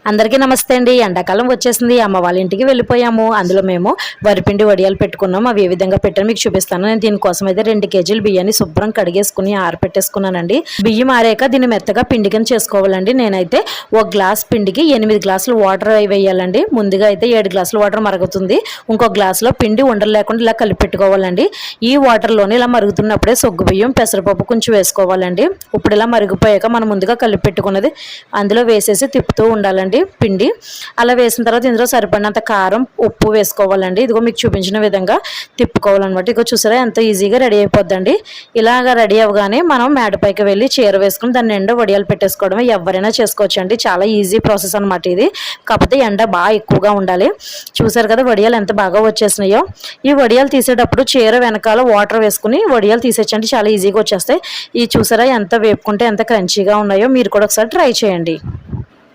అందరికీ నమస్తే అండి. ఎండాకాలం వచ్చేసింది. అమ్మ వాళ్ళ ఇంటికి వెళ్ళిపోయాము. అందులో మేము వరిపిండి వడియాలు పెట్టుకున్నాం. అవి ఏ విధంగా పెట్టాను మీకు చూపిస్తాను. నేను దీనికోసం అయితే 2 కేజీలు బియ్యాన్ని శుభ్రం కడిగేసుకుని ఆరపెట్టేసుకున్నానండి. బియ్యం ఆరాక దీన్ని మెత్తగా పిండి కింద చేసుకోవాలండి. నేనైతే 1 గ్లాస్ పిండికి 8 గ్లాసులు వాటర్ వేయాలండి. ముందుగా అయితే 7 గ్లాసులు వాటర్ మరుగుతుంది. ఇంకో గ్లాసులో పిండి ఉండలు లేకుండా ఇలా కలిపి పెట్టుకోవాలండి. ఈ వాటర్లోనే ఇలా మరుగుతున్నప్పుడే సొగ్గు బియ్యం పెసరపప్పు కొంచెం వేసుకోవాలండి. ఇప్పుడు ఇలా మరిగిపోయాక మనం ముందుగా కలిపి పెట్టుకున్నది అందులో వేసేసి తిప్పుతూ ఉండాలండి పిండి. అలా వేసిన తర్వాత ఇందులో సరిపడినంత కారం ఉప్పు వేసుకోవాలండి. ఇదిగో మీకు చూపించిన విధంగా తిప్పుకోవాలన్నమాట. ఇదిగో చూసారా ఎంత ఈజీగా రెడీ అయిపోద్దండి. ఇలాగ రెడీ అవ్వగానే మనం మేడపైకి వెళ్ళి చీర వేసుకుని దాన్ని నిండా వడియాలు పెట్టేసుకోవడం ఎవరైనా చేసుకోవచ్చు అండి. చాలా ఈజీ ప్రాసెస్ అనమాట ఇది. కాకపోతే ఎండ బాగా ఎక్కువగా ఉండాలి. చూసారు కదా వడియాలు ఎంత బాగా వచ్చేసినాయో. ఈ వడియాలు తీసేటప్పుడు చీర వెనకాల వాటర్ వేసుకుని వడియాలు తీసేచ్చండి. చాలా ఈజీగా వచ్చేస్తాయి. ఈ చూసారా ఎంత వేపుకుంటే ఎంత క్రంచీగా ఉన్నాయో. మీరు కూడా ఒకసారి ట్రై చేయండి.